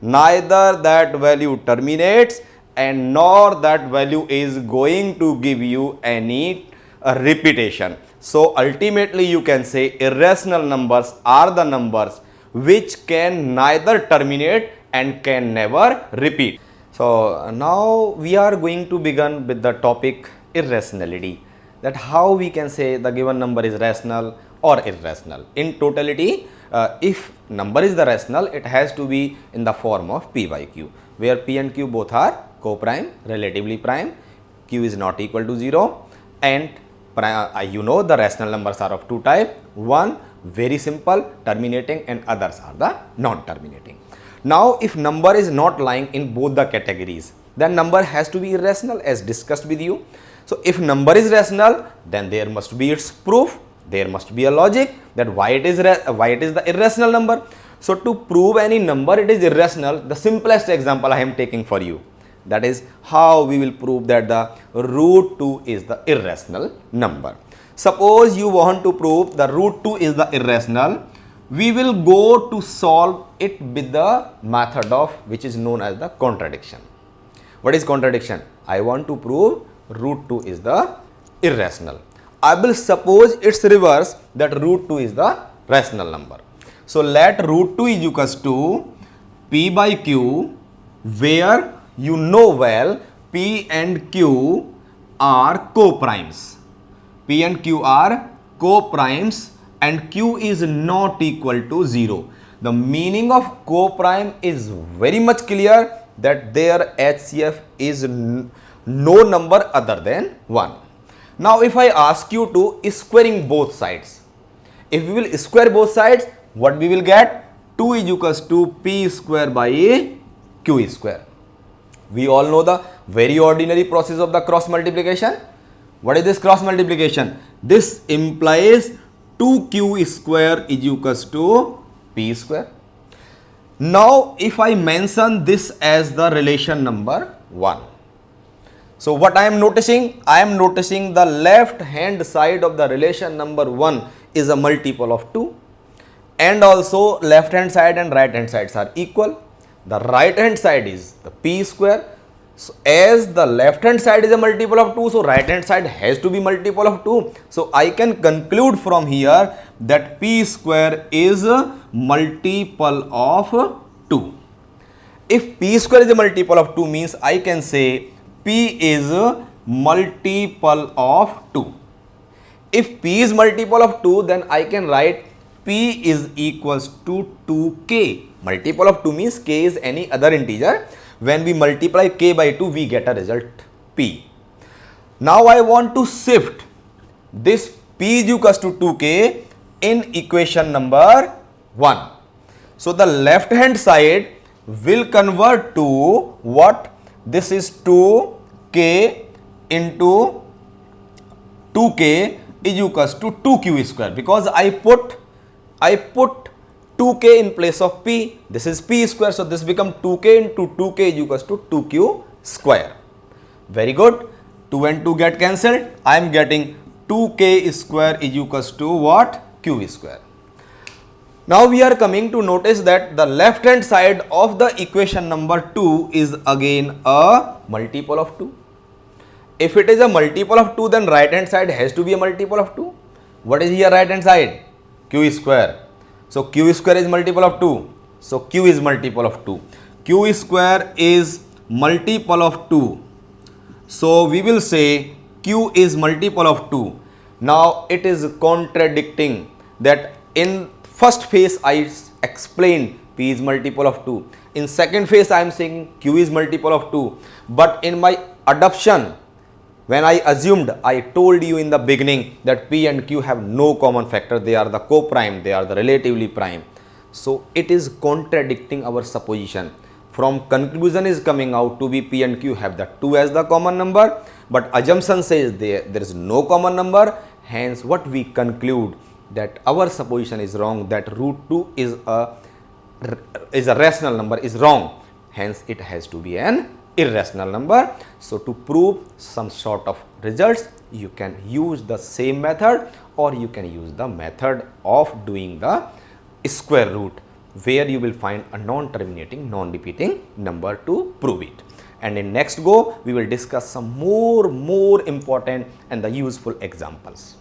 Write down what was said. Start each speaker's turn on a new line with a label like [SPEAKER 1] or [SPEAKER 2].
[SPEAKER 1] neither that value terminates and nor that value is going to give you any repetition. So ultimately you can say irrational numbers are the numbers which can neither terminate and can never repeat. So now we are going to begin with the topic irrationality, that how we can say the given number is rational or irrational. In totality, if number is the rational, it has to be in the form of p by q, where p and q both are co-prime, relatively prime, q is not equal to 0, and you know the rational numbers are of two types, one very simple terminating and others are the non-terminating. Now if number is not lying in both the categories, then number has to be irrational as discussed with you. So if number is rational, then there must be its proof, there must be a logic that why it is the irrational number. So to prove any number it is irrational, the simplest example I am taking for you, that is how we will prove that the root 2 is the irrational number. Suppose you want to prove the root 2 is the irrational, we will go to solve it with the method of which is known as the contradiction. What is contradiction? I want to prove root 2 is the irrational. I will suppose its reverse, that root 2 is the rational number. So let root 2 is equals to p by q, where you know well p and q are co-primes. P and q are co-primes and q is not equal to 0. The meaning of co-prime is very much clear, that their HCF is no number other than 1. Now if I ask you to squaring both sides, if we will square both sides, what we will get? 2 is equals to p square by q square. We all know the very ordinary process of the cross multiplication. What is this cross multiplication? This implies 2q square is equals to p square. Now if I mention this as the relation number 1, so what I am noticing? I am noticing the left hand side of the relation number 1 is a multiple of 2, and also left hand side and right hand sides are equal. The right hand side is the p square. So as the left hand side is a multiple of 2, so right hand side has to be multiple of 2. So I can conclude from here that p square is a multiple of 2. If p square is a multiple of 2 means I can say p is a multiple of 2. If p is multiple of 2, then I can write p is equals to 2k. Multiple of 2 means k is any other integer. When we multiply k by 2, we get a result p. Now I want to shift this p is equals to 2k in equation number 1. So the left hand side will convert to what? This is 2k into 2k is equals to 2q square, because I put 2k in place of p. This is p square, so this becomes 2k into 2k is equals to 2q square. Very good. 2 and 2 get cancelled. I am getting 2k square is equals to what? Q square. Now we are coming to notice that the left hand side of the equation number 2 is again a multiple of 2. If it is a multiple of 2, then right hand side has to be a multiple of 2. What is here right hand side? Q square. So q square is multiple of 2. So q is multiple of 2. Q square is multiple of 2. So we will say q is multiple of 2. Now it is contradicting that in first phase I explained p is multiple of 2. In second phase I am saying q is multiple of 2. But in my adoption, when I assumed, I told you in the beginning that p and q have no common factor. They are the co-prime, they are the relatively prime. So it is contradicting our supposition. From conclusion is coming out to be p and q have the 2 as the common number, but assumption says there is no common number. Hence what we conclude, that our supposition is wrong, that root 2 is a rational number is wrong. Hence it has to be an irrational number. So to prove some sort of results, you can use the same method, or you can use the method of doing the square root. where you will find a non-terminating, non-repeating number to prove it. And in next go, we will discuss some more important and the useful examples.